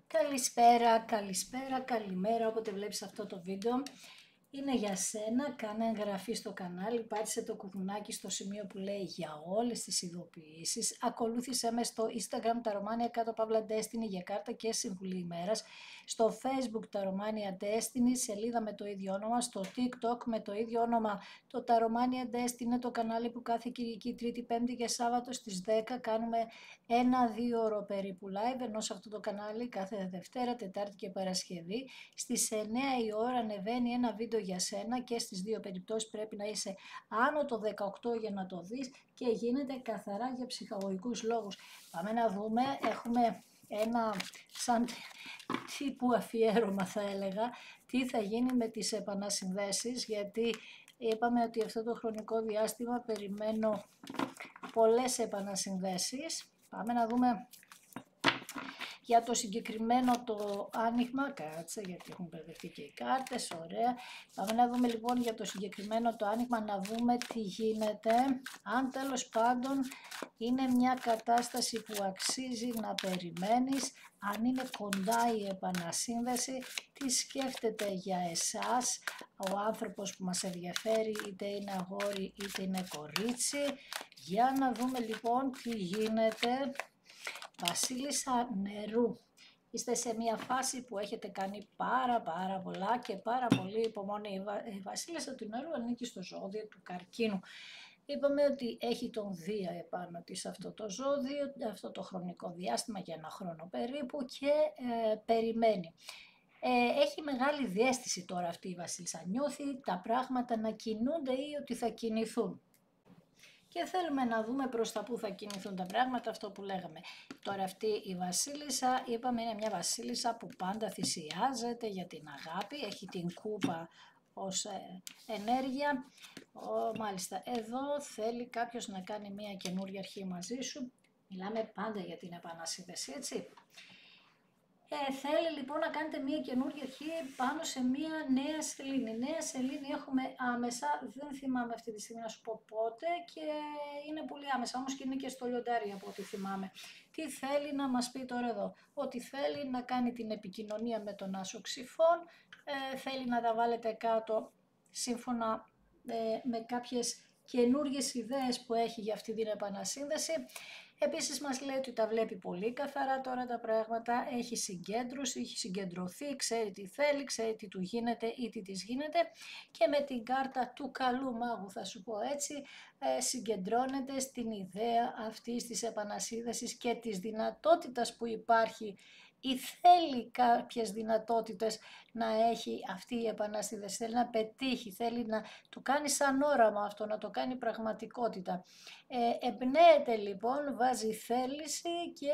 Καλησπέρα, καλησπέρα, καλημέρα, όποτε βλέπεις αυτό το βίντεο. Είναι για σένα, κάνε εγγραφή στο κανάλι, πάτησε το κουκουνάκι στο σημείο που λέει για όλες τις ειδοποιήσεις. Ακολούθησέ με στο Instagram τα Romania κάτω παύλα Destiny για κάρτα και συμβουλή ημέρας. Στο Facebook τα Romania Destiny, σελίδα με το ίδιο όνομα. Στο TikTok με το ίδιο όνομα το τα Romania Destiny είναι το κανάλι που κάθε Κυριακή, Τρίτη, Πέμπτη και Σάββατο στις 10 κάνουμε 1-2 ώρο περίπου live, ενώ σε αυτό το κανάλι κάθε Δευτέρα, Τετάρτη και Παρασκευή στις 9 η ώρα ανεβαίνει ένα βίντεο για σένα και στις δύο περιπτώσεις πρέπει να είσαι άνω το 18 για να το δεις και γίνεται καθαρά για ψυχαγωγικούς λόγους. Πάμε να δούμε, έχουμε ένα σαν τύπου αφιέρωμα θα έλεγα, τι θα γίνει με τις επανασυνδέσεις, γιατί είπαμε ότι αυτό το χρονικό διάστημα περιμένω πολλές επανασυνδέσεις. Πάμε να δούμε για το συγκεκριμένο το άνοιγμα, κάτσε γιατί έχουν μπερδευτεί και οι κάρτες, ωραία. Πάμε να δούμε λοιπόν για το συγκεκριμένο το άνοιγμα, να δούμε τι γίνεται. Αν τέλος πάντων είναι μια κατάσταση που αξίζει να περιμένεις, αν είναι κοντά η επανασύνδεση, τι σκέφτεται για εσάς ο άνθρωπος που μας ενδιαφέρει, είτε είναι αγόρι είτε είναι κορίτσι. Για να δούμε λοιπόν τι γίνεται. Βασίλισσα νερού. Είστε σε μια φάση που έχετε κάνει πάρα πολλά και πάρα πολύ υπομονή. Η βασίλισσα του νερού ανήκει στο ζώδιο του καρκίνου. Είπαμε ότι έχει τον Δία επάνω της αυτό το ζώδιο, αυτό το χρονικό διάστημα για ένα χρόνο περίπου και περιμένει. Έχει μεγάλη διαίσθηση τώρα αυτή η βασίλισσα. Νιώθει τα πράγματα να κινούνται ή ότι θα κινηθούν. Και θέλουμε να δούμε προς τα που θα κινηθούν τα πράγματα, αυτό που λέγαμε. Τώρα αυτή η βασίλισσα, είπαμε είναι μια βασίλισσα που πάντα θυσιάζεται για την αγάπη, έχει την κούπα ως ενέργεια. Μάλιστα, εδώ θέλει κάποιος να κάνει μια καινούργια αρχή μαζί σου. Μιλάμε πάντα για την επανασύνδεση, έτσι. Θέλει λοιπόν να κάνετε μια καινούργια αρχή πάνω σε μια νέα σελήνη. Νέα σελήνη έχουμε άμεσα, δεν θυμάμαι αυτή τη στιγμή να σου πω πότε και είναι πολύ άμεσα, όμως και είναι και στο λιοντάρι από ό,τι θυμάμαι. Τι θέλει να μας πει τώρα εδώ? Ότι θέλει να κάνει την επικοινωνία με τον Άσο Ξυφών, θέλει να τα βάλετε κάτω σύμφωνα με κάποιες καινούργιες ιδέες που έχει για αυτή την επανασύνδεση. Επίσης μας λέει ότι τα βλέπει πολύ καθαρά τώρα τα πράγματα, έχει συγκέντρωση, έχει συγκεντρωθεί, ξέρει τι θέλει, ξέρει τι του γίνεται ή τι της γίνεται και με την κάρτα του καλού μάγου θα σου πω έτσι, συγκεντρώνεται στην ιδέα αυτής της επανασύνδεσης και της δυνατότητας που υπάρχει ή θέλει κάποιες δυνατότητες να έχει αυτή η επανασύνδεση, θέλει να πετύχει, θέλει να το κάνει σαν όραμα αυτό, να το κάνει πραγματικότητα. Εμπνέεται λοιπόν, βάζει θέληση και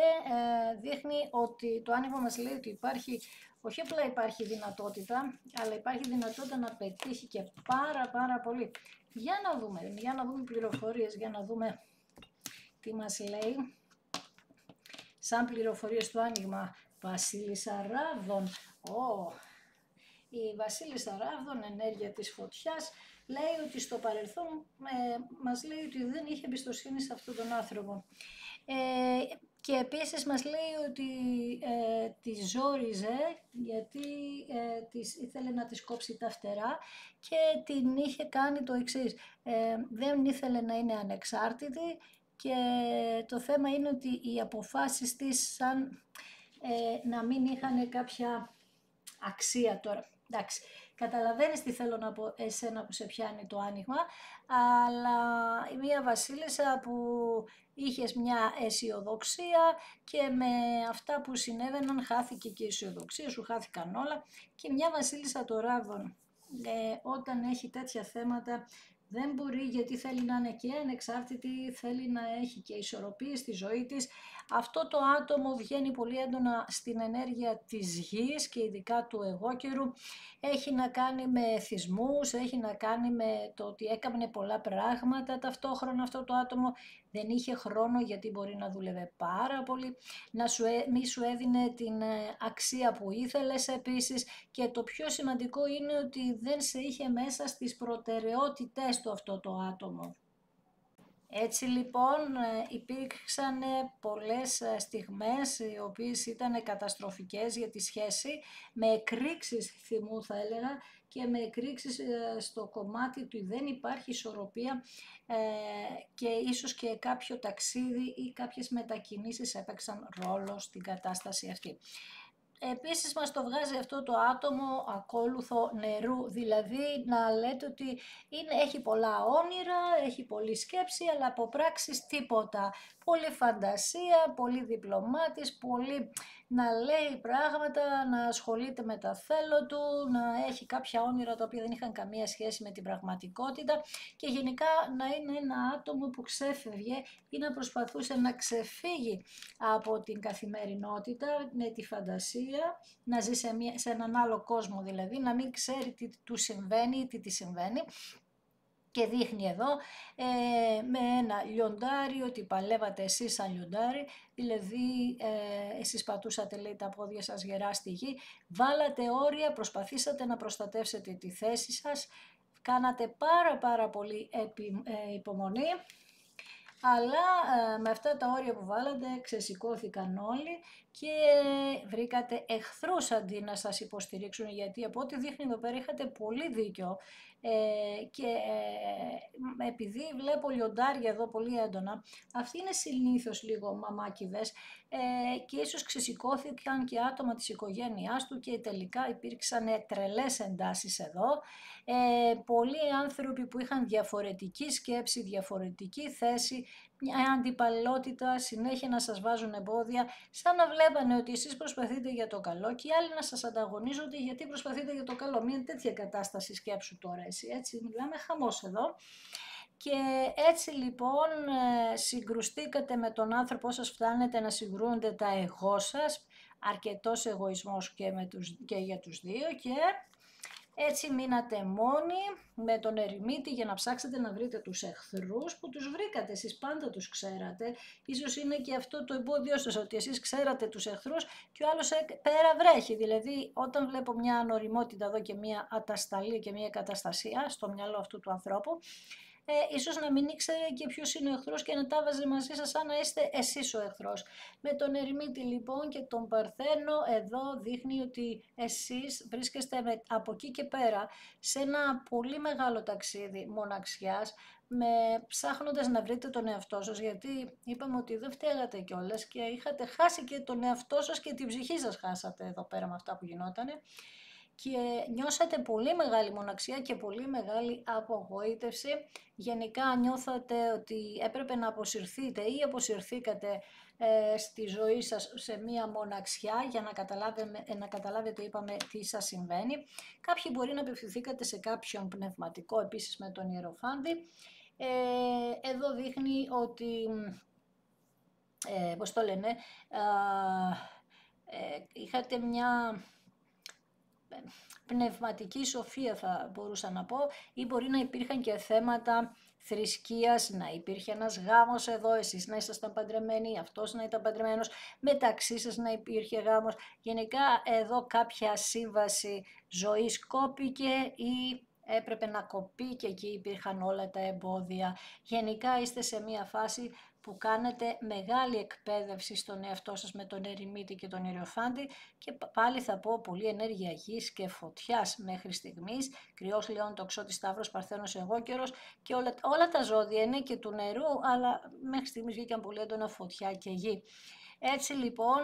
δείχνει ότι το άνοιγμα μας λέει ότι υπάρχει, όχι απλά υπάρχει δυνατότητα, αλλά υπάρχει δυνατότητα να πετύχει και πάρα πολύ. Για να δούμε πληροφορίες, για να δούμε τι μας λέει. Σαν πληροφορίες του άνοιγμα, Βασίλισσα Ράβδων. Η Βασίλισσα Ράβδων, ενέργεια της φωτιάς, λέει ότι στο παρελθόν μας λέει ότι δεν είχε εμπιστοσύνη σε αυτόν τον άνθρωπο. Και επίσης μας λέει ότι τη ζόριζε γιατί ήθελε να της κόψει τα φτερά και την είχε κάνει το εξής. Δεν ήθελε να είναι ανεξάρτητη και το θέμα είναι ότι οι αποφάσεις της σαν να μην είχαν κάποια αξία τώρα. Εντάξει, καταλαβαίνεις τι θέλω να πω εσένα που σε πιάνει το άνοιγμα, αλλά μια βασίλισσα που είχες μια αισιοδοξία και με αυτά που συνέβαιναν χάθηκε και η αισιοδοξία σου, χάθηκαν όλα και μια βασίλισσα των Ράβδων όταν έχει τέτοια θέματα δεν μπορεί γιατί θέλει να είναι και ανεξάρτητη, θέλει να έχει και ισορροπία στη ζωή της. Αυτό το άτομο βγαίνει πολύ έντονα στην ενέργεια της γης και ειδικά του εγώ καιρού. Έχει να κάνει με θυσμούς, έχει να κάνει με το ότι έκανε πολλά πράγματα ταυτόχρονα αυτό το άτομο. Δεν είχε χρόνο γιατί μπορεί να δούλευε πάρα πολύ, μη σου έδινε την αξία που ήθελες επίσης και το πιο σημαντικό είναι ότι δεν σε είχε μέσα στις προτεραιότητες του αυτό το άτομο. Έτσι λοιπόν υπήρξαν πολλές στιγμές οι οποίες ήταν καταστροφικές για τη σχέση, με εκρήξεις θυμού θα έλεγα και με εκρήξεις στο κομμάτι του δεν υπάρχει ισορροπία και ίσως και κάποιο ταξίδι ή κάποιες μετακινήσεις έπαιξαν ρόλο στην κατάσταση αυτή. Επίσης μας το βγάζει αυτό το άτομο ακόλουθο νερού, δηλαδή να λέτε ότι έχει πολλά όνειρα, έχει πολλή σκέψη, αλλά από πράξεις τίποτα. Πολύ φαντασία, πολύ διπλωμάτης, πολύ να λέει πράγματα, να ασχολείται με τα θέλω του, να έχει κάποια όνειρα τα οποία δεν είχαν καμία σχέση με την πραγματικότητα και γενικά να είναι ένα άτομο που ξέφευγε ή να προσπαθούσε να ξεφύγει από την καθημερινότητα με τη φαντασία, να ζει σε έναν άλλο κόσμο δηλαδή, να μην ξέρει τι του συμβαίνει ή τι τη συμβαίνει. Και δείχνει εδώ με ένα λιοντάρι ότι παλεύατε εσείς σαν λιοντάρι, δηλαδή εσείς πατούσατε λέει τα πόδια σας γερά στη γη, βάλατε όρια, προσπαθήσατε να προστατεύσετε τη θέση σας, κάνατε πάρα πολύ υπομονή, αλλά με αυτά τα όρια που βάλατε ξεσηκώθηκαν όλοι και βρήκατε εχθρούς αντί να σας υποστηρίξουν, γιατί από ό,τι δείχνει εδώ πέρα είχατε πολύ δίκιο και επειδή βλέπω λιοντάρια εδώ πολύ έντονα, αυτοί είναι συνήθως λίγο μαμάκιδες και ίσως ξεσηκώθηκαν και άτομα της οικογένειάς του και τελικά υπήρξαν τρελές εντάσεις εδώ. Πολλοί άνθρωποι που είχαν διαφορετική σκέψη, διαφορετική θέση, μια αντιπαλότητα, συνέχεια να σας βάζουν εμπόδια, σαν να βλέπανε ότι εσείς προσπαθείτε για το καλό και οι άλλοι να σας ανταγωνίζονται γιατί προσπαθείτε για το καλό. Μια τέτοια κατάσταση σκέψου τώρα εσύ, έτσι μιλάμε χαμός εδώ. Και έτσι λοιπόν συγκρουστήκατε με τον άνθρωπο σας, φτάνετε να συγκρούνται τα εγώ σας, αρκετός εγωισμός και για τους δύο και έτσι μείνατε μόνοι με τον ερημίτη για να ψάξετε να βρείτε τους εχθρούς που τους βρήκατε, εσείς πάντα τους ξέρατε. Ίσως είναι και αυτό το εμπόδιό σας, ότι εσείς ξέρατε τους εχθρούς και ο άλλος πέρα βρέχει. Δηλαδή όταν βλέπω μια ανοριμότητα εδώ και μια ατασταλή και μια καταστασία στο μυαλό αυτού του ανθρώπου, ίσως να μην ήξερε και ποιος είναι ο εχθρός και να τα βάζει μαζί σας σαν να είστε εσείς ο εχθρός. Με τον ερημίτη λοιπόν και τον Παρθένο εδώ δείχνει ότι εσείς βρίσκεστε από εκεί και πέρα σε ένα πολύ μεγάλο ταξίδι μοναξιάς, ψάχνοντας να βρείτε τον εαυτό σας, γιατί είπαμε ότι δεν φταίγατε κιόλας και είχατε χάσει και τον εαυτό σας και την ψυχή σας χάσατε εδώ πέρα με αυτά που γινότανε. Και νιώσατε πολύ μεγάλη μοναξία και πολύ μεγάλη απογοήτευση. Γενικά νιώθατε ότι έπρεπε να αποσυρθείτε ή αποσυρθήκατε στη ζωή σας σε μία μοναξιά για να καταλάβετε είπαμε τι σας συμβαίνει. Κάποιοι μπορεί να απευθυνθήκατε σε κάποιον πνευματικό επίσης με τον Ιεροφάντη. Εδώ δείχνει ότι, πώς το λένε, είχατε μια πνευματική σοφία θα μπορούσα να πω, ή μπορεί να υπήρχαν και θέματα θρησκείας, να υπήρχε ένας γάμος εδώ, εσείς να ήσασταν παντρεμένοι, αυτός να ήταν παντρεμένος, μεταξύ σας να υπήρχε γάμος. Γενικά εδώ κάποια σύμβαση ζωής κόπηκε ή έπρεπε να κοπεί και εκεί υπήρχαν όλα τα εμπόδια. Γενικά είστε σε μια φάση που κάνετε μεγάλη εκπαίδευση στον εαυτό σας με τον ερημίτη και τον Ιεροφάντη και πάλι θα πω πολύ ενέργεια γης και φωτιάς μέχρι στιγμής, κρυός Λεόν, τοξότης Σταύρος, Παρθένος, εγώκερος και όλα τα ζώδια είναι και του νερού, αλλά μέχρι στιγμής βγήκαν πολύ έντονα φωτιά και γη. Έτσι λοιπόν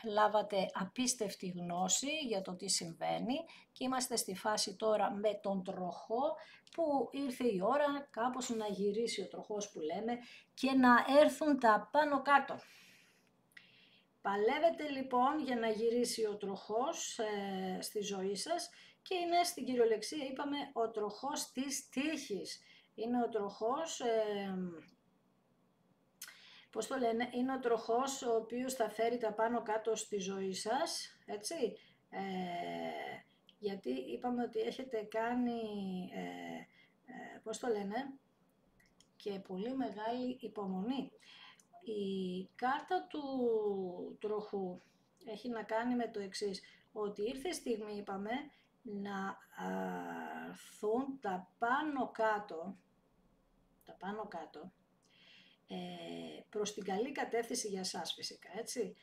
λάβατε απίστευτη γνώση για το τι συμβαίνει και είμαστε στη φάση τώρα με τον τροχό που ήρθε η ώρα κάπως να γυρίσει ο τροχός που λέμε και να έρθουν τα πάνω κάτω. Παλεύετε λοιπόν για να γυρίσει ο τροχός στη ζωή σας και είναι στην κυριολεξία είπαμε ο τροχός της τύχης. Είναι ο τροχός... πώς το λένε, είναι ο τροχός ο οποίος θα φέρει τα πάνω κάτω στη ζωή σας, έτσι, γιατί είπαμε ότι έχετε κάνει, πώς το λένε, και πολύ μεγάλη υπομονή. Η κάρτα του τροχού έχει να κάνει με το εξής, ότι ήρθε η στιγμή, είπαμε, να έρθουν τα πάνω κάτω, προς την καλή κατεύθυνση για εσάς φυσικά, έτσι.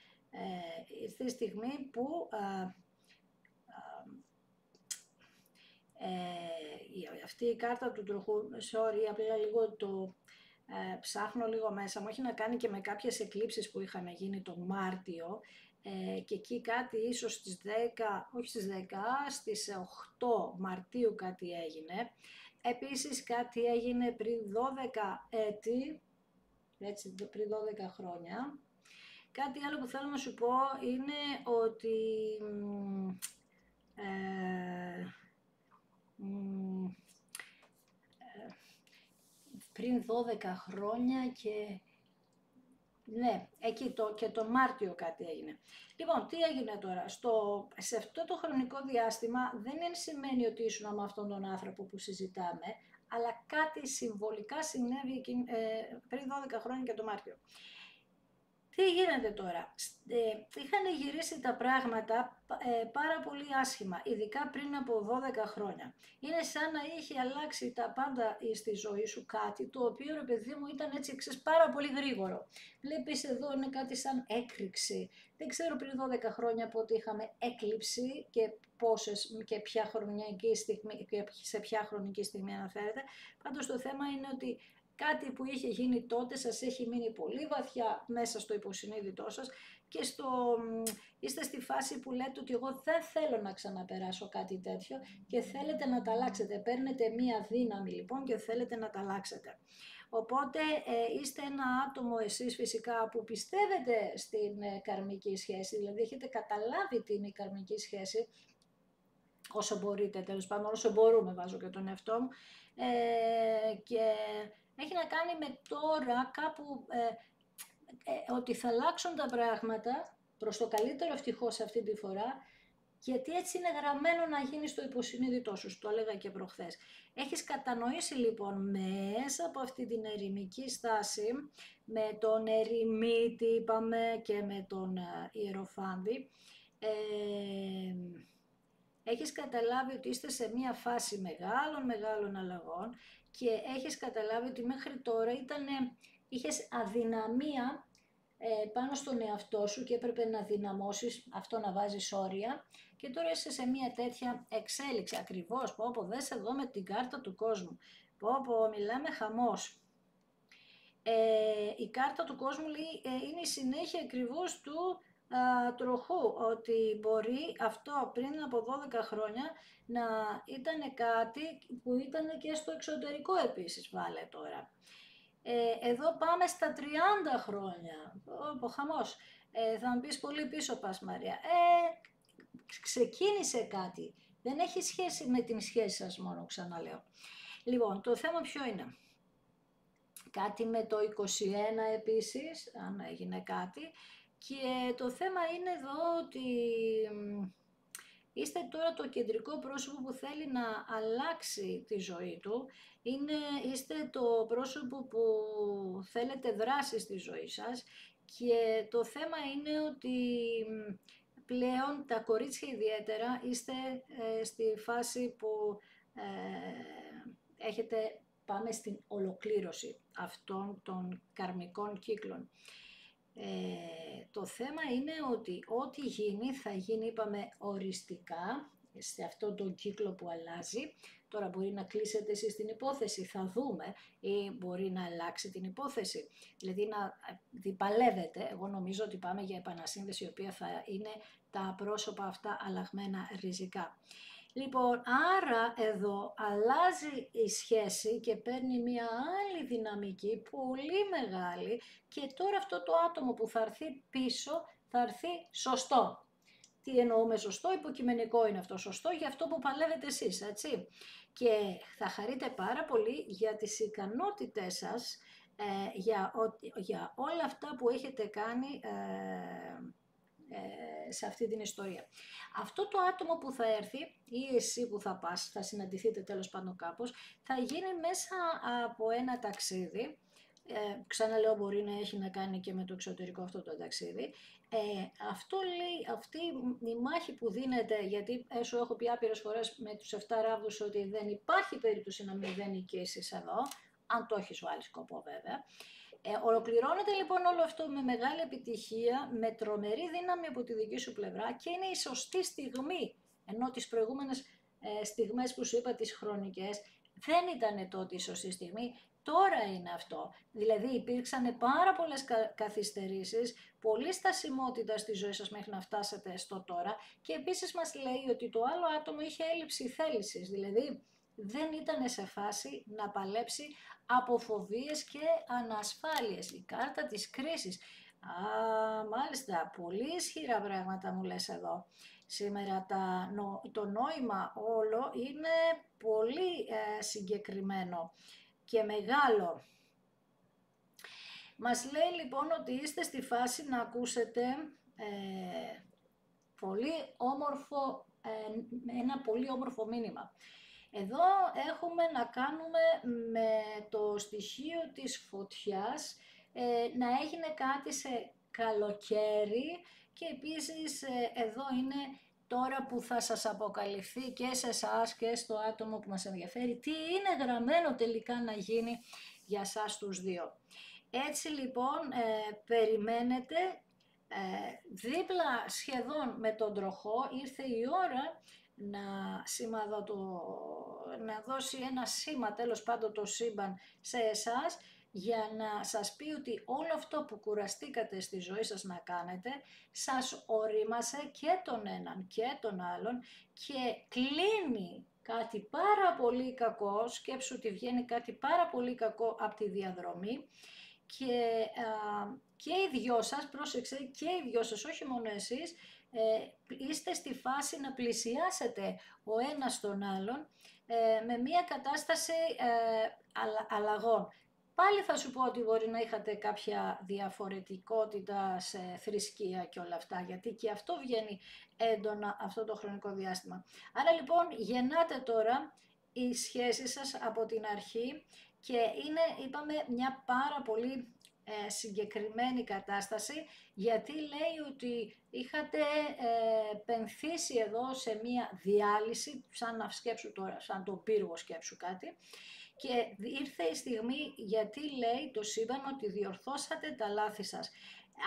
Ήρθε η στιγμή που αυτή η κάρτα του τροχού, sorry, απλά λίγο το ψάχνω λίγο μέσα μου, έχει να κάνει και με κάποιες εκλήψεις που είχαν γίνει τον Μάρτιο, και εκεί κάτι ίσως στις 10, όχι στις 10, στις 8 Μαρτίου κάτι έγινε. Επίσης κάτι έγινε πριν 12 έτη, έτσι, πριν 12 χρόνια. Κάτι άλλο που θέλω να σου πω είναι ότι πριν 12 χρόνια και ναι, εκεί και τον Μάρτιο κάτι έγινε. Λοιπόν, τι έγινε τώρα, σε αυτό το χρονικό διάστημα δεν σημαίνει ότι ήσουν με αυτόν τον άνθρωπο που συζητάμε, αλλά κάτι συμβολικά συνέβη πριν 12 χρόνια και τον Μάρτιο. Τι γίνεται τώρα, είχαν γυρίσει τα πράγματα πάρα πολύ άσχημα, ειδικά πριν από 12 χρόνια. Είναι σαν να είχε αλλάξει τα πάντα στη ζωή σου κάτι, το οποίο ρε παιδί μου ήταν έτσι πάρα πολύ γρήγορο. Βλέπεις εδώ είναι κάτι σαν έκρηξη. Δεν ξέρω πριν 12 χρόνια πότε είχαμε έκλειψη και ποια χρονική στιγμή, και σε ποια χρονική στιγμή αναφέρεται. Πάντως το θέμα είναι ότι κάτι που είχε γίνει τότε σας έχει μείνει πολύ βαθιά μέσα στο υποσυνείδητό σας και είστε στη φάση που λέτε ότι εγώ δεν θέλω να ξαναπεράσω κάτι τέτοιο και θέλετε να τα αλλάξετε. Παίρνετε μία δύναμη λοιπόν και θέλετε να τα αλλάξετε. Οπότε είστε ένα άτομο εσείς φυσικά που πιστεύετε στην καρμική σχέση, δηλαδή έχετε καταλάβει τι είναι η καρμική σχέση, όσο μπορείτε, τέλος πάντων, όσο μπορούμε βάζω και τον εαυτό μου, και έχει να κάνει με τώρα κάπου ότι θα αλλάξουν τα πράγματα προς το καλύτερο ευτυχώς αυτή τη φορά, γιατί έτσι είναι γραμμένο να γίνει στο υποσυνείδητό σου, το έλεγα και προχθές. Έχεις κατανοήσει λοιπόν μέσα από αυτή την ερημική στάση, με τον ερημίτη είπαμε και με τον ιεροφάντη, έχεις καταλάβει ότι είστε σε μία φάση μεγάλων αλλαγών και έχεις καταλάβει ότι μέχρι τώρα είχες αδυναμία πάνω στον εαυτό σου και έπρεπε να δυναμώσεις, αυτό να βάζεις όρια, και τώρα είσαι σε μία τέτοια εξέλιξη ακριβώς. Πω δες εδώ με την κάρτα του κόσμου, μιλάμε χαμός. Η κάρτα του κόσμου λέει, είναι η συνέχεια ακριβώς του τροχού, ότι μπορεί αυτό πριν από 12 χρόνια να ήταν κάτι που ήταν και στο εξωτερικό επίσης, βάλε τώρα. Εδώ πάμε στα 30 χρόνια, χαμός. Θα μου πεις πολύ πίσω πας Μαρία. Ξεκίνησε κάτι, δεν έχει σχέση με την σχέση σας μόνο, ξαναλέω. Λοιπόν, το θέμα ποιο είναι? Κάτι με το 21 επίσης, αν έγινε κάτι, και το θέμα είναι εδώ ότι είστε τώρα το κεντρικό πρόσωπο που θέλει να αλλάξει τη ζωή του, είστε το πρόσωπο που θέλετε δράση στη ζωή σας, και το θέμα είναι ότι πλέον τα κορίτσια ιδιαίτερα είστε στη φάση που πάμε στην ολοκλήρωση αυτών των καρμικών κύκλων. Το θέμα είναι ότι ό,τι γίνει θα γίνει, είπαμε, οριστικά σε αυτόν τον κύκλο που αλλάζει. Τώρα μπορεί να κλείσετε εσείς την υπόθεση, θα δούμε, ή μπορεί να αλλάξει την υπόθεση, δηλαδή να διπαλεύετε. Εγώ νομίζω ότι πάμε για επανασύνδεση, η οποία θα είναι τα πρόσωπα αυτά αλλαγμένα ριζικά. Λοιπόν, άρα εδώ αλλάζει η σχέση και παίρνει μια άλλη δυναμική, πολύ μεγάλη, και τώρα αυτό το άτομο που θα έρθει πίσω θα έρθει σωστό. Τι εννοούμε σωστό? Υποκειμενικό είναι αυτό σωστό, για αυτό που παλεύετε εσείς, έτσι. Και θα χαρείτε πάρα πολύ για τις ικανότητές σας, για όλα αυτά που έχετε κάνει σε αυτή την ιστορία. Αυτό το άτομο που θα έρθει, ή εσύ που θα πας, θα συναντηθείτε τέλος πάντων κάπως, θα γίνει μέσα από ένα ταξίδι. Ξαναλέω, μπορεί να έχει να κάνει και με το εξωτερικό αυτό το ταξίδι. Αυτό λέει, αυτή η μάχη που δίνεται, γιατί σου έχω πει άπειρες φορές με τους 7 ράβδους ότι δεν υπάρχει περίπτωση να μην δεν νικήσεις εδώ, αν το έχεις βάλει σκοπό βέβαια. Ολοκληρώνεται λοιπόν όλο αυτό με μεγάλη επιτυχία, με τρομερή δύναμη από τη δική σου πλευρά και είναι η σωστή στιγμή, ενώ τις προηγούμενες στιγμές που σου είπα τις χρονικές δεν ήταν τότε η σωστή στιγμή, τώρα είναι αυτό. Δηλαδή υπήρξαν πάρα πολλές καθυστερήσεις, πολλή στασιμότητα στη ζωή σας μέχρι να φτάσετε στο τώρα και επίσης μας λέει ότι το άλλο άτομο είχε έλλειψη θέλησης, δηλαδή δεν ήταν σε φάση να παλέψει από φοβίες και ανασφάλειες. Η κάρτα της κρίσης. Μάλιστα, πολύ ισχυρά πράγματα μου λες εδώ. Σήμερα το νόημα όλο είναι πολύ συγκεκριμένο και μεγάλο. Μας λέει λοιπόν ότι είστε στη φάση να ακούσετε πολύ όμορφο, ένα πολύ όμορφο μήνυμα. Εδώ έχουμε να κάνουμε με το στοιχείο της φωτιάς, να έγινε κάτι σε καλοκαίρι και επίσης εδώ είναι τώρα που θα σας αποκαλυφθεί και σε εσάς και στο άτομο που μας ενδιαφέρει τι είναι γραμμένο τελικά να γίνει για σας τους δύο. Έτσι λοιπόν περιμένετε δίπλα σχεδόν με τον τροχό, ήρθε η ώρα να δώσει ένα σήμα, τέλος πάντων το σύμπαν σε εσάς, για να σας πει ότι όλο αυτό που κουραστήκατε στη ζωή σας να κάνετε, σας ορίμασε και τον έναν και τον άλλον και κλείνει κάτι πάρα πολύ κακό, σκέψου ότι βγαίνει κάτι πάρα πολύ κακό από τη διαδρομή και οι δυο σας, πρόσεξε, και οι δυο σας, όχι μόνο εσείς, είστε στη φάση να πλησιάσετε ο ένας τον άλλον με μια κατάσταση αλλαγών. Πάλι θα σου πω ότι μπορεί να είχατε κάποια διαφορετικότητα σε θρησκεία και όλα αυτά, γιατί και αυτό βγαίνει έντονα αυτό το χρονικό διάστημα. Άρα λοιπόν γεννάτε τώρα οι σχέσεις σας από την αρχή και είναι, είπαμε, μια πάρα πολύ συγκεκριμένη κατάσταση, γιατί λέει ότι είχατε πενθήσει εδώ σε μία διάλυση, σαν να σκέψου τώρα, σαν τον πύργο σκέψου κάτι, και ήρθε η στιγμή γιατί λέει το σύμπαν ότι διορθώσατε τα λάθη σας.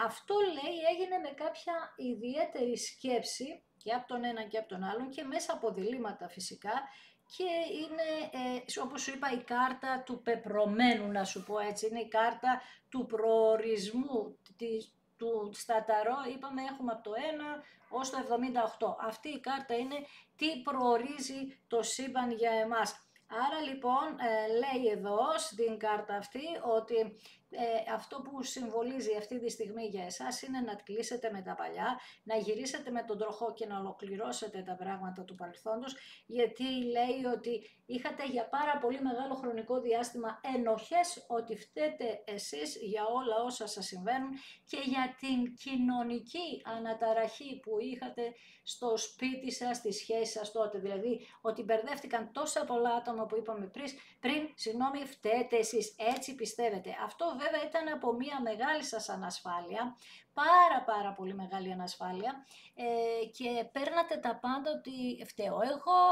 Αυτό λέει έγινε με κάποια ιδιαίτερη σκέψη και από τον ένα και από τον άλλον και μέσα από διλήμματα φυσικά, και είναι, όπως σου είπα, η κάρτα του πεπρωμένου, να σου πω έτσι, είναι η κάρτα του προορισμού, του σταταρό, είπαμε έχουμε από το 1 ως το 78. Αυτή η κάρτα είναι τι προορίζει το σύμπαν για εμάς. Άρα λοιπόν λέει εδώ στην κάρτα αυτή ότι αυτό που συμβολίζει αυτή τη στιγμή για εσάς είναι να κλείσετε με τα παλιά, να γυρίσετε με τον τροχό και να ολοκληρώσετε τα πράγματα του παρελθόντος, γιατί λέει ότι είχατε για πάρα πολύ μεγάλο χρονικό διάστημα ενοχές ότι φταίτε εσείς για όλα όσα σας συμβαίνουν και για την κοινωνική αναταραχή που είχατε στο σπίτι σας, στη σχέση σας τότε. Δηλαδή ότι μπερδεύτηκαν τόσα πολλά άτομα που είπαμε πριν, συγγνώμη, φταίτε εσείς, έτσι πιστεύετε. Αυτό βέβαια ήταν από μια μεγάλη σας ανασφάλεια, πάρα πολύ μεγάλη ανασφάλεια, και παίρνατε τα πάντα ότι φταίω εγώ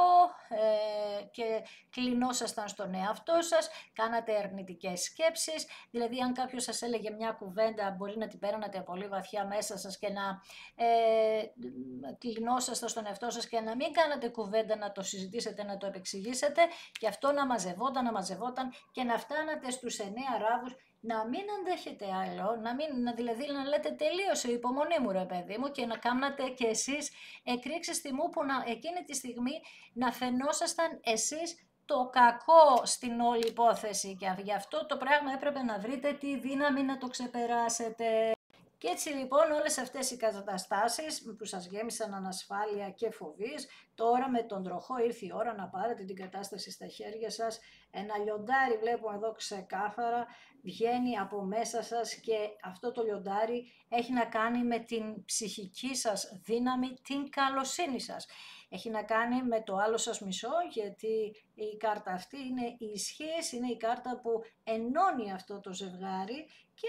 και κλεινόσασταν στον εαυτό σας, κάνατε αρνητικές σκέψεις, δηλαδή αν κάποιος σας έλεγε μια κουβέντα μπορεί να την παίρνατε πολύ βαθιά μέσα σας και να κλεινόσασταν στον εαυτό σας και να μην κάνατε κουβέντα, να το συζητήσετε, να το επεξηγήσετε, και αυτό να μαζευόταν και να φτάνατε στους 9 ράβους, να μην αντέχετε άλλο, δηλαδή να λέτε τελείωσε η υπομονή μου ρε παιδί μου, και να κάνατε και εσείς εκρήξεις τιμού που εκείνη τη στιγμή να φαινόσασταν εσείς το κακό στην όλη υπόθεση, και γι' αυτό το πράγμα έπρεπε να βρείτε τη δύναμη να το ξεπεράσετε. Και έτσι λοιπόν όλες αυτές οι καταστάσεις που σας γέμισαν ανασφάλεια και φοβίες, τώρα με τον τροχό ήρθε η ώρα να πάρετε την κατάσταση στα χέρια σας. Ένα λιοντάρι βλέπουμε εδώ ξεκάθαρα βγαίνει από μέσα σας και αυτό το λιοντάρι έχει να κάνει με την ψυχική σας δύναμη, την καλοσύνη σας. Έχει να κάνει με το άλλο σας μισό, γιατί η κάρτα αυτή είναι η ισχύς, είναι η κάρτα που ενώνει αυτό το ζευγάρι, και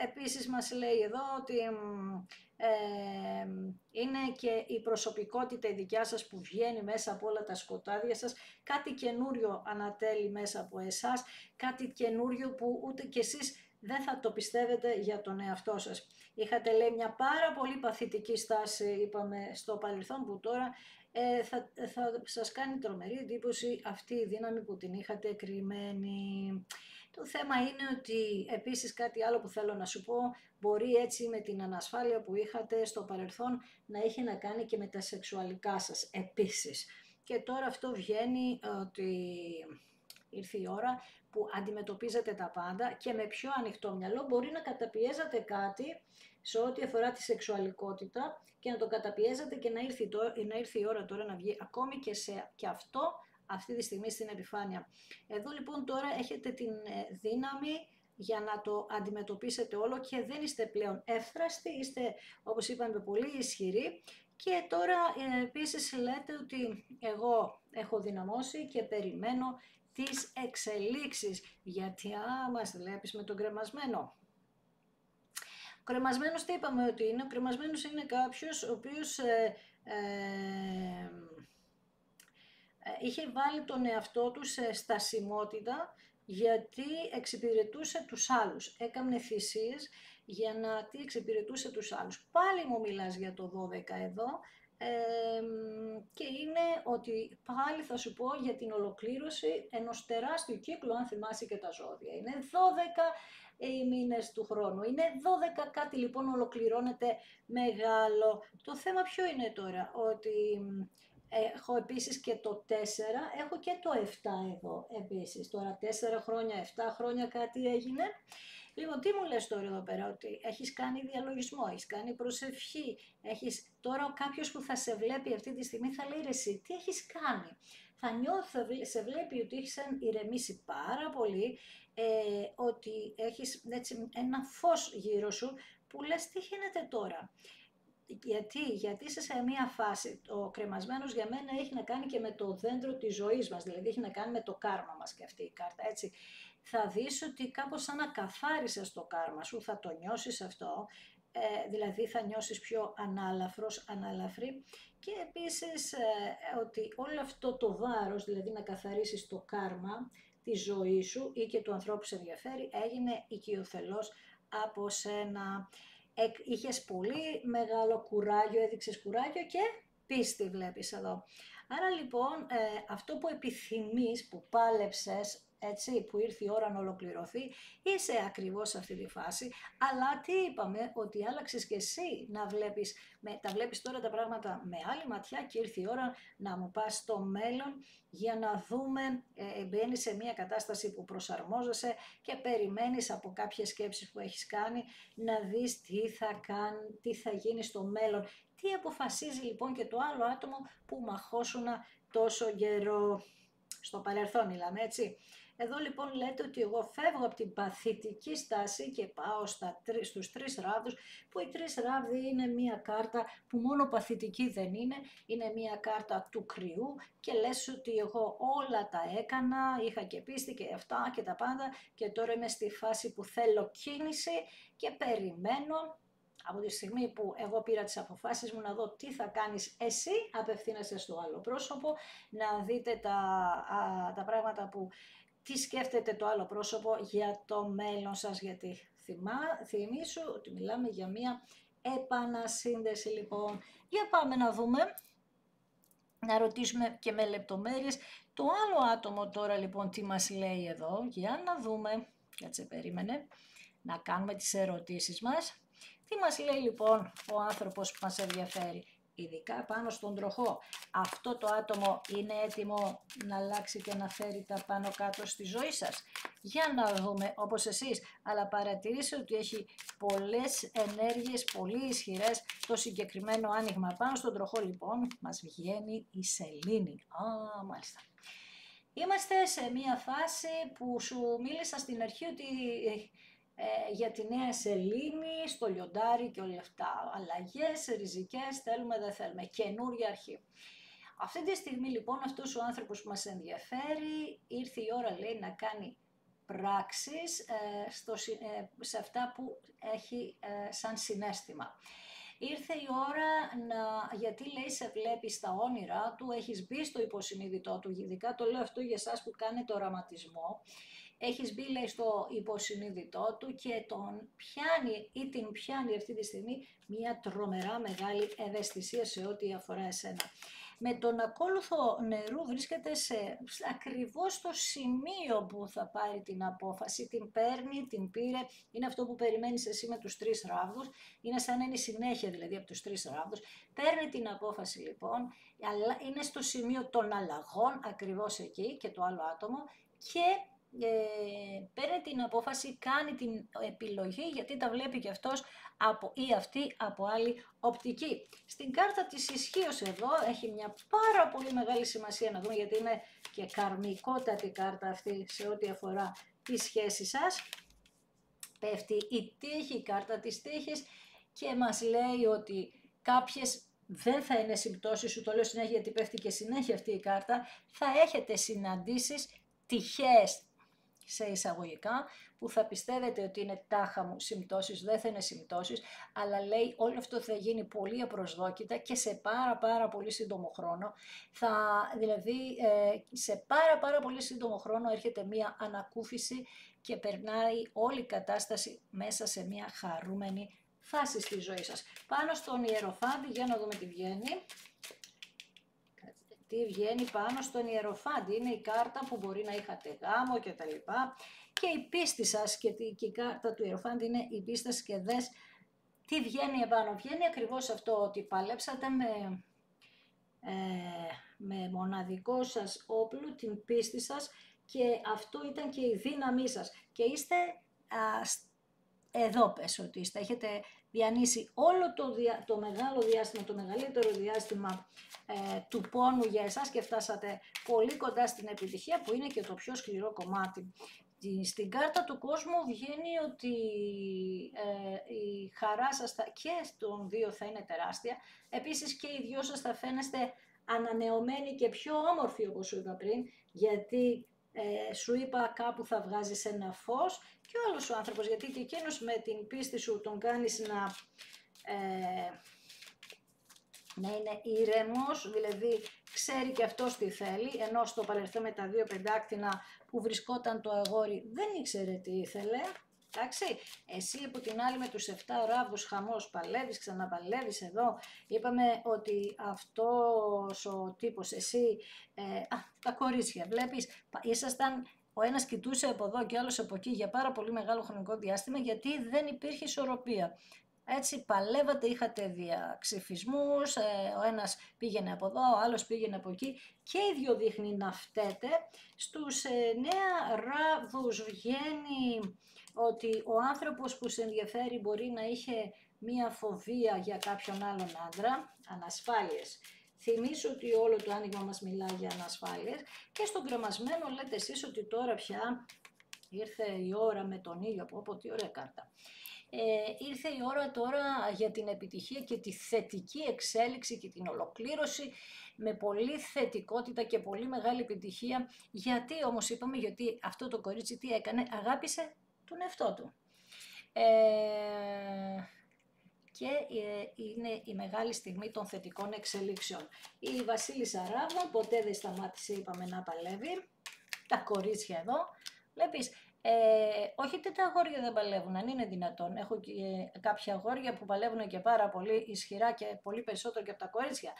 επίσης μας λέει εδώ ότι είναι και η προσωπικότητα η δικιά σας που βγαίνει μέσα από όλα τα σκοτάδια σας, κάτι καινούριο ανατέλει μέσα από εσάς, κάτι καινούριο που ούτε κι εσείς δεν θα το πιστεύετε για τον εαυτό σας. Είχατε, λέει, μια πάρα πολύ παθητική στάση, είπαμε, στο παρελθόν, που τώρα θα σας κάνει τρομερή εντύπωση αυτή η δύναμη που την είχατε κρυμμένη. Το θέμα είναι ότι, επίσης, κάτι άλλο που θέλω να σου πω, μπορεί έτσι με την ανασφάλεια που είχατε στο παρελθόν να έχει να κάνει και με τα σεξουαλικά σας επίσης. Και τώρα αυτό βγαίνει ότι ήρθε η ώρα που αντιμετωπίζετε τα πάντα και με πιο ανοιχτό μυαλό μπορεί να καταπιέζατε κάτι σε ό,τι αφορά τη σεξουαλικότητα και να το καταπιέζατε και να ήρθε η ώρα τώρα να βγει ακόμη και αυτό αυτή τη στιγμή στην επιφάνεια. Εδώ λοιπόν τώρα έχετε την δύναμη για να το αντιμετωπίσετε όλο και δεν είστε πλέον εύθραστοι, είστε, όπως είπαμε, πολύ ισχυροί. Και τώρα επίσης λέτε ότι εγώ έχω δυναμώσει και περιμένω τις εξελίξεις, γιατί μας βλέπεις με τον κρεμασμένο. Ο κρεμασμένος τι είπαμε ότι είναι? Ο κρεμασμένος είναι κάποιος ο οποίος είχε βάλει τον εαυτό του σε στασιμότητα, γιατί εξυπηρετούσε τους άλλους. Έκαμνε θυσίες για να εξυπηρετούσε τους άλλους. Πάλι μου μιλάς για το 12 εδώ, και είναι ότι πάλι θα σου πω για την ολοκλήρωση ενός τεράστιου κύκλου, αν θυμάσαι και τα ζώδια. Είναι 12 οι μήνες του χρόνου. Είναι 12 κάτι, λοιπόν ολοκληρώνεται μεγάλο. Το θέμα ποιο είναι τώρα? Ότι έχω επίσης και το 4, έχω και το 7 εδώ επίσης. Τώρα 4 χρόνια, 7 χρόνια κάτι έγινε. Λοιπόν, τι μου λες τώρα εδώ πέρα? Ότι έχεις κάνει διαλογισμό, έχεις κάνει προσευχή, τώρα κάποιος που θα σε βλέπει αυτή τη στιγμή θα λέει, ρε εσύ, τι έχεις κάνει? Θα νιώθει, σε βλέπει ότι έχεις ηρεμήσει πάρα πολύ, ότι έχεις έτσι ένα φως γύρω σου που λες, τι γίνεται τώρα? Γιατί είσαι σε μια φάση, ο κρεμασμένος για μένα έχει να κάνει και με το δέντρο της ζωής μας, δηλαδή έχει να κάνει με το κάρμα μας και αυτή η κάρτα, έτσι. Θα δεις ότι κάπως σαν να καθάρισες το κάρμα σου, θα το νιώσεις αυτό, δηλαδή θα νιώσεις πιο ανάλαφρος, ανάλαφρη, και επίσης ότι όλο αυτό το βάρος, δηλαδή να καθαρίσεις το κάρμα τη ζωή σου ή και του ανθρώπου που σε ενδιαφέρει, έγινε οικειοθελώς από σένα. Είχες πολύ μεγάλο κουράγιο, έδειξες κουράγιο και πίστη, βλέπεις εδώ. Άρα λοιπόν αυτό που επιθυμείς, που πάλεψες, έτσι, που ήρθε η ώρα να ολοκληρωθεί, είσαι ακριβώς σε αυτή τη φάση, αλλά τι είπαμε? Ότι άλλαξες και εσύ να βλέπεις, τα βλέπεις τώρα τα πράγματα με άλλη ματιά και ήρθε η ώρα να μου πας στο μέλλον για να δούμε, μπαίνεις σε μια κατάσταση που προσαρμόζεσαι και περιμένεις από κάποιες σκέψεις που έχεις κάνει να δεις τι θα γίνει στο μέλλον. Τι αποφασίζει λοιπόν και το άλλο άτομο που μαχώσουνα τόσο καιρό? Στο παρελθόν μιλάμε, έτσι. Εδώ λοιπόν λέτε ότι εγώ φεύγω από την παθητική στάση και πάω στους 3 ράβδους, που οι 3 ράβδοι είναι μια κάρτα που μόνο παθητική δεν είναι, είναι μια κάρτα του κρυού και λες ότι εγώ όλα τα έκανα, είχα και πίστη και αυτά και τα πάντα και τώρα είμαι στη φάση που θέλω κίνηση και περιμένω. Από τη στιγμή που εγώ πήρα τις αποφάσεις μου, να δω τι θα κάνεις εσύ, απευθύνεσαι στο άλλο πρόσωπο, να δείτε τα πράγματα που, τι σκέφτεται το άλλο πρόσωπο για το μέλλον σας, γιατί θυμήσου ότι μιλάμε για μια επανασύνδεση λοιπόν. Για πάμε να δούμε, να ρωτήσουμε και με λεπτομέρειες το άλλο άτομο τώρα λοιπόν τι μας λέει εδώ, για να δούμε, κάτσε περίμενε, να κάνουμε τις ερωτήσεις μας. Τι μας λέει λοιπόν ο άνθρωπος που μας ενδιαφέρει, ειδικά πάνω στον τροχό? Αυτό το άτομο είναι έτοιμο να αλλάξει και να φέρει τα πάνω κάτω στη ζωή σας? Για να δούμε, όπως εσείς, αλλά παρατηρήστε ότι έχει πολλές ενέργειες, πολύ ισχυρές το συγκεκριμένο άνοιγμα. Πάνω στον τροχό λοιπόν μας βγαίνει η σελήνη. Μάλιστα. Είμαστε σε μια φάση που σου μίλησα στην αρχή ότι για τη νέα σελήνη, στο λιοντάρι και όλα αυτά. Αλλαγές, ριζικές, θέλουμε, δεν θέλουμε. Καινούρια αρχή. Αυτή τη στιγμή λοιπόν αυτός ο άνθρωπος που μας ενδιαφέρει, ήρθε η ώρα, λέει, να κάνει πράξεις σε αυτά που έχει σαν συναίσθημα. Ήρθε η ώρα γιατί λέει σε βλέπει στα όνειρά του, έχεις μπει στο υποσυνείδητό του, ειδικά το λέω αυτό για εσάς που κάνετε οραματισμό, Έχεις μπει, λέει, στο υποσυνείδητό του και τον πιάνει ή την πιάνει αυτή τη στιγμή μια τρομερά μεγάλη ευαισθησία σε ό,τι αφορά εσένα. Με τον ακόλουθο νερού βρίσκεται ακριβώς στο σημείο που θα πάρει την απόφαση, την παίρνει, την πήρε, είναι αυτό που περιμένεις εσύ με τους 3 ράβδους, είναι σαν να είναι η συνέχεια δηλαδή από τους 3 ράβδους, παίρνει την απόφαση λοιπόν, αλλά είναι στο σημείο των αλλαγών ακριβώς εκεί και το άλλο άτομο και παίρνει την απόφαση, κάνει την επιλογή γιατί τα βλέπει και αυτός ή αυτή από άλλη οπτική. Στην κάρτα της ισχύως εδώ έχει μια πάρα πολύ μεγάλη σημασία να δούμε γιατί είναι και καρμικότατη κάρτα αυτή σε ό,τι αφορά τη σχέση σας. Πέφτει η τύχη, η κάρτα της τύχης και μας λέει ότι κάποιες δεν θα είναι συμπτώσεις, σου το λέω συνέχεια γιατί πέφτει και συνέχεια αυτή η κάρτα, θα έχετε συναντήσεις τυχαίες σε εισαγωγικά, που θα πιστεύετε ότι είναι τάχα μου συμπτώσεις, δεν θα είναι συμπτώσεις, αλλά λέει όλο αυτό θα γίνει πολύ απροσδόκητα και σε πάρα πολύ σύντομο χρόνο. Δηλαδή σε πάρα πολύ σύντομο χρόνο έρχεται μία ανακούφιση και περνάει όλη η κατάσταση μέσα σε μία χαρούμενη φάση στη ζωή σας. Πάνω στον Ιεροφάντη, για να δούμε τι βγαίνει. Τι βγαίνει πάνω στον Ιεροφάντη, είναι η κάρτα που μπορεί να είχατε γάμο και τα λοιπά και η πίστη σας και η κάρτα του Ιεροφάντη είναι η πίστη σας και δες τι βγαίνει επάνω. Βγαίνει ακριβώς αυτό ότι παλέψατε με μοναδικό σας όπλο την πίστη σας και αυτό ήταν και η δύναμή σας και είστε εδώ πες ότι είστε, έχετε διανύσει όλο το μεγάλο διάστημα, το μεγαλύτερο διάστημα του πόνου για εσάς και φτάσατε πολύ κοντά στην επιτυχία που είναι και το πιο σκληρό κομμάτι. Στην κάρτα του κόσμου βγαίνει ότι η χαρά σας και στον δύο θα είναι τεράστια, επίσης και οι δυο σας θα φαίνεστε ανανεωμένοι και πιο όμορφοι όπως σου είπα πριν, γιατί σου είπα κάπου θα βγάζεις ένα φως και ο άλλος ο άνθρωπος, γιατί και εκείνος με την πίστη σου τον κάνεις να είναι ήρεμος, δηλαδή ξέρει και αυτός τι θέλει, ενώ στο παρελθόν με τα 2 πεντάκτηνα που βρισκόταν το αγόρι δεν ήξερε τι ήθελε. Εντάξει, εσύ από την άλλη με τους 7 ράβδους χαμός παλεύεις, ξαναπαλεύεις εδώ, είπαμε ότι αυτός ο τύπος, εσύ, τα κορίτσια βλέπεις, ήσασταν, ο ένας κοιτούσε από εδώ και ο άλλος από εκεί για πάρα πολύ μεγάλο χρονικό διάστημα γιατί δεν υπήρχε ισορροπία. Έτσι παλεύατε, είχατε διαξυφισμούς, ο ένας πήγαινε από εδώ, ο άλλος πήγαινε από εκεί και οι δυο δείχνει να φταίτε. Στους 9 ράβδους βγαίνει ότι ο άνθρωπος που σε ενδιαφέρει μπορεί να είχε μία φοβία για κάποιον άλλον άντρα, ανασφάλειες. Θυμήσου ότι όλο το άνοιγμα μας μιλάει για ανασφάλειες και στον κρεμασμένο λέτε εσείς ότι τώρα πια ήρθε η ώρα με τον ήλιο, από τι ωραία κάρτα. Ήρθε η ώρα τώρα για την επιτυχία και τη θετική εξέλιξη και την ολοκλήρωση με πολύ θετικότητα και πολύ μεγάλη επιτυχία. Γιατί όμως είπαμε, γιατί αυτό το κορίτσι τι έκανε, αγάπησε τον εαυτό του. Και είναι η μεγάλη στιγμή των θετικών εξελίξεων. Η Βασίλισσα Ράβδων ποτέ δεν σταμάτησε, είπαμε, να παλεύει. Τα κορίτσια εδώ, βλέπεις, όχι ότι τα αγόρια δεν παλεύουν, αν είναι δυνατόν. Έχω και κάποια αγόρια που παλεύουν και πάρα πολύ ισχυρά και πολύ περισσότερο και από τα κορίτσια.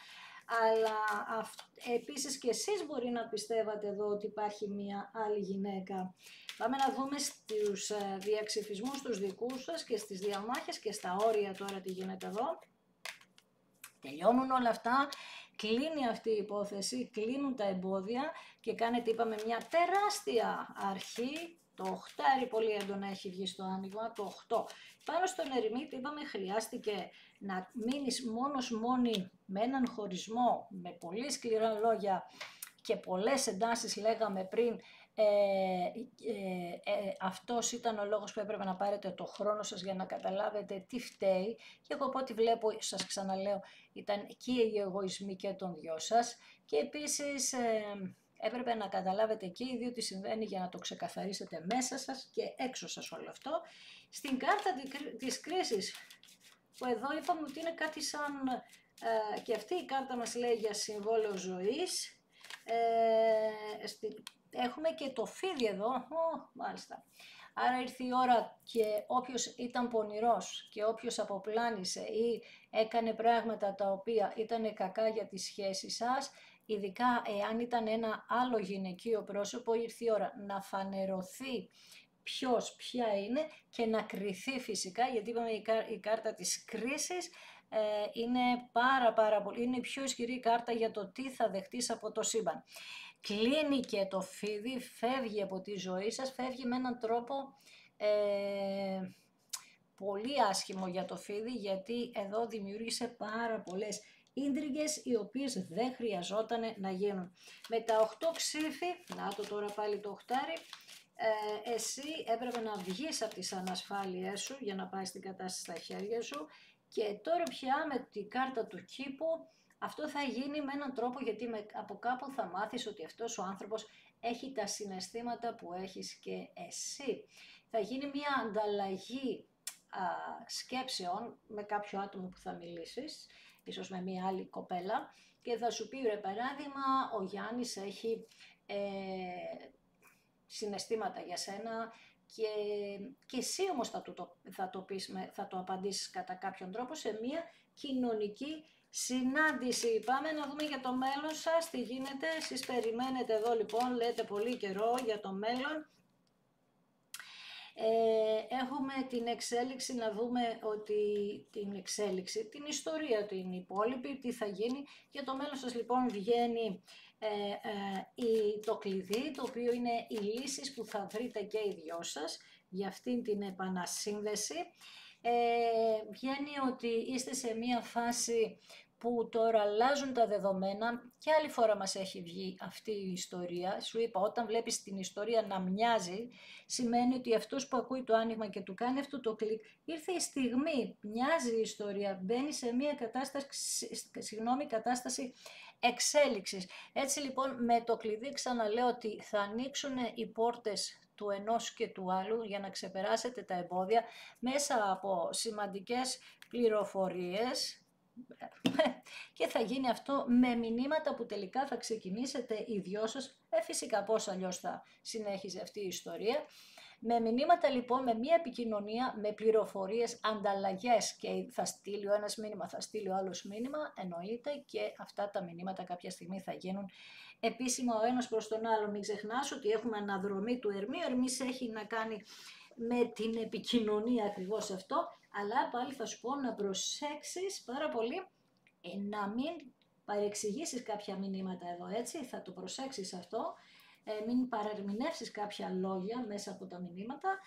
Αλλά επίσης και εσείς μπορεί να πιστεύατε εδώ ότι υπάρχει μια άλλη γυναίκα. Πάμε να δούμε στους διαξυφισμούς τους δικούς σας και στις διαμάχες και στα όρια τώρα τι γίνεται εδώ. Τελειώνουν όλα αυτά, κλείνει αυτή η υπόθεση, κλείνουν τα εμπόδια και κάνετε, είπαμε, μια τεράστια αρχή. Το 8 πολύ έντονα έχει βγει στο άνοιγμα, το 8. Πάνω στον ερημίτη, είπαμε, χρειάστηκε να μείνεις μόνη με έναν χωρισμό, με πολύ σκληρά λόγια και πολλές εντάσεις λέγαμε πριν. Αυτός ήταν ο λόγος που έπρεπε να πάρετε το χρόνο σας για να καταλάβετε τι φταίει και εγώ από ό,τι βλέπω, σας ξαναλέω, ήταν και οι εγωισμοί και των δυο σας και επίσης έπρεπε να καταλάβετε και οι δύο τι συμβαίνει για να το ξεκαθαρίσετε μέσα σας και έξω σας όλο αυτό. Στην κάρτα της κρίσης, που εδώ είπαμε ότι είναι κάτι σαν, και αυτή η κάρτα μας λέει για συμβόλαιο ζωής, έχουμε και το φίδι εδώ, μάλιστα. Άρα ήρθε η ώρα και όποιος ήταν πονηρός και όποιος αποπλάνησε ή έκανε πράγματα τα οποία ήταν κακά για τη σχέση σας, ειδικά εάν ήταν ένα άλλο γυναικείο πρόσωπο, ήρθε η ώρα να φανερωθεί ποια είναι και να κριθεί φυσικά, γιατί είπαμε η κάρτα της κρίσης είναι πάρα πολύ, είναι η πιο ισχυρή κάρτα για το τι θα δεχτείς από το σύμπαν. Κλείνει και το φίδι, φεύγει από τη ζωή σας, φεύγει με έναν τρόπο πολύ άσχημο για το φίδι, γιατί εδώ δημιούργησε πάρα πολλές ίντριγκες οι οποίες δεν χρειαζόταν να γίνουν. Με τα 8 ξύφη, να το τώρα πάλι το 8, εσύ έπρεπε να βγεις από τις ανασφάλειές σου για να πάει στην κατάσταση στα χέρια σου και τώρα πια με την κάρτα του κήπου αυτό θα γίνει με έναν τρόπο, γιατί από κάπου θα μάθεις ότι αυτός ο άνθρωπος έχει τα συναισθήματα που έχεις και εσύ. Θα γίνει μια ανταλλαγή σκέψεων με κάποιο άτομο που θα μιλήσεις, ίσως με μια άλλη κοπέλα, και θα σου πει, ρε παράδειγμα, ο Γιάννης έχει συναισθήματα για σένα και εσύ όμως θα το απαντήσεις κατά κάποιον τρόπο σε μια κοινωνική συνάντηση. Πάμε να δούμε για το μέλλον σας, τι γίνεται. Εσείς περιμένετε εδώ λοιπόν, λέτε πολύ καιρό για το μέλλον. Έχουμε την εξέλιξη, να δούμε ότι την ιστορία, την υπόλοιπη, τι θα γίνει. Για το μέλλον σας λοιπόν βγαίνει το κλειδί, το οποίο είναι οι λύσεις που θα βρείτε και οι δυο σας για αυτήν την επανασύνδεση. Βγαίνει ότι είστε σε μία φάση που τώρα αλλάζουν τα δεδομένα και άλλη φορά μας έχει βγει αυτή η ιστορία. Σου είπα, όταν βλέπεις την ιστορία να μοιάζει, σημαίνει ότι αυτός που ακούει το άνοιγμα και του κάνει αυτό το κλικ, ήρθε η στιγμή, μοιάζει η ιστορία, μπαίνει σε μια κατάσταση εξέλιξης. Έτσι λοιπόν με το κλειδί ξαναλέω ότι θα ανοίξουν οι πόρτες του ενός και του άλλου για να ξεπεράσετε τα εμπόδια μέσα από σημαντικές πληροφορίες, και θα γίνει αυτό με μηνύματα που τελικά θα ξεκινήσετε οι δυο σας, φυσικά πώς αλλιώς θα συνέχιζε αυτή η ιστορία. Με μηνύματα λοιπόν, με μία επικοινωνία, με πληροφορίες, ανταλλαγές, και θα στείλει ο ένας μήνυμα, θα στείλει ο άλλος μήνυμα, εννοείται, και αυτά τα μηνύματα κάποια στιγμή θα γίνουν επίσημα ο ένας προς τον άλλο. Μην ξεχνάς ότι έχουμε αναδρομή του Ερμή, ο Ερμής έχει να κάνει με την επικοινωνία ακριβώς αυτό, αλλά πάλι θα σου πω να προσέξεις πάρα πολύ να μην παρεξηγήσεις κάποια μηνύματα εδώ, έτσι, θα το προσέξεις αυτό, μην παρερμηνεύσεις κάποια λόγια μέσα από τα μηνύματα,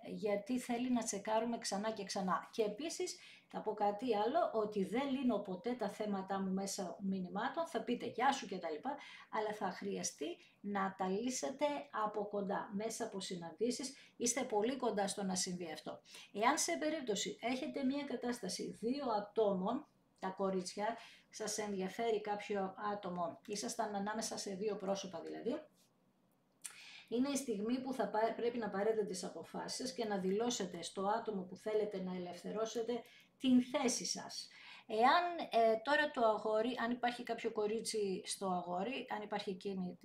γιατί θέλει να τσεκάρουμε ξανά και ξανά. Και επίσης θα πω κάτι άλλο, ότι δεν λύνω ποτέ τα θέματα μου μέσα μηνυμάτων, θα πείτε γεια σου και τα λοιπά, αλλά θα χρειαστεί να τα λύσετε από κοντά, μέσα από συναντήσεις, είστε πολύ κοντά στο να συμβεί αυτό. Εάν σε περίπτωση έχετε μια κατάσταση δύο ατόμων, τα κορίτσια, σας ενδιαφέρει κάποιο άτομο, ήσασταν ανάμεσα σε δύο πρόσωπα δηλαδή, είναι η στιγμή που πρέπει να πάρετε τις αποφάσεις και να δηλώσετε στο άτομο που θέλετε να ελευθερώσετε την θέση σας. Εάν τώρα το αγόρι, αν υπάρχει κάποιο κορίτσι στο αγόρι, αν υπάρχει εκείνη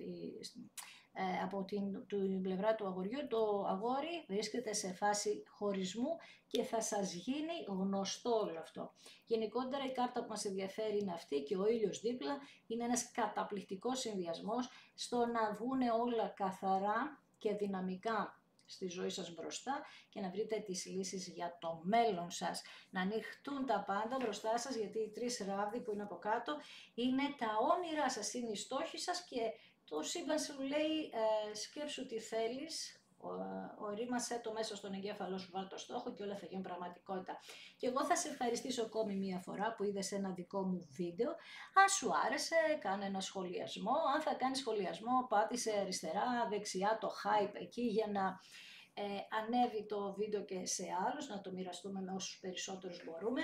από την πλευρά του αγοριού, το αγόρι βρίσκεται σε φάση χωρισμού και θα σας γίνει γνωστό όλο αυτό. Γενικότερα η κάρτα που μας ενδιαφέρει είναι αυτή και ο ήλιος δίπλα, είναι ένας καταπληκτικός συνδυασμός στο να βγουν όλα καθαρά και δυναμικά στη ζωή σας μπροστά και να βρείτε τις λύσεις για το μέλλον σας. Να ανοιχτούν τα πάντα μπροστά σας, γιατί οι τρεις ράβδοι που είναι από κάτω είναι τα όνειρά σας, είναι οι στόχοι σας και το σύμπαν σου λέει σκέψου τι θέλεις, ορίμασέ το μέσα στον εγκέφαλό σου, βάλ το στόχο και όλα θα γίνουν πραγματικότητα. Και εγώ θα σε ευχαριστήσω ακόμη μία φορά που είδες ένα δικό μου βίντεο. Αν σου άρεσε, κάνε ένα σχολιασμό. Αν θα κάνεις σχολιασμό, πάτησε αριστερά, δεξιά το hype εκεί για να ανέβει το βίντεο και σε άλλους, να το μοιραστούμε με όσους περισσότερους μπορούμε.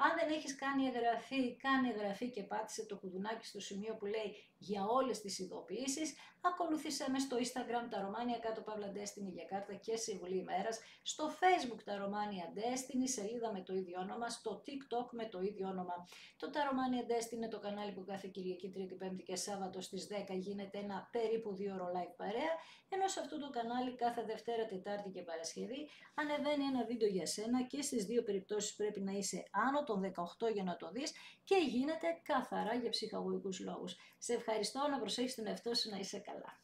Αν δεν έχεις κάνει εγγραφή, κάνε εγγραφή και πάτησε το κουδουνάκι στο σημείο που λέει για όλες τις ειδοποιήσεις. Ακολούθησέ με στο Instagram τα Romania κάτω παύλα Destiny για κάρτα και συμβουλή ημέρας, στο Facebook τα Romania Destiny, σελίδα με το ίδιο όνομα, στο TikTok με το ίδιο όνομα. Το τα Romania Destiny είναι το κανάλι που κάθε Κυριακή, Τρίτη, Πέμπτη και Σάββατο στις 10 γίνεται ένα περίπου 2 ώρο live παρέα, ενώ σε αυτό το κανάλι κάθε Δευτέρα, Τετάρτη και Παρασκευή ανεβαίνει ένα βίντεο για σένα και στις δύο περιπτώσεις πρέπει να είσαι άνω των 18 για να το δεις και γίνεται καθαρά για ψυχαγωγικούς λόγους. Σε ευχαριστώ, να προσέχεις τον εαυτό σου, να είσαι καλά.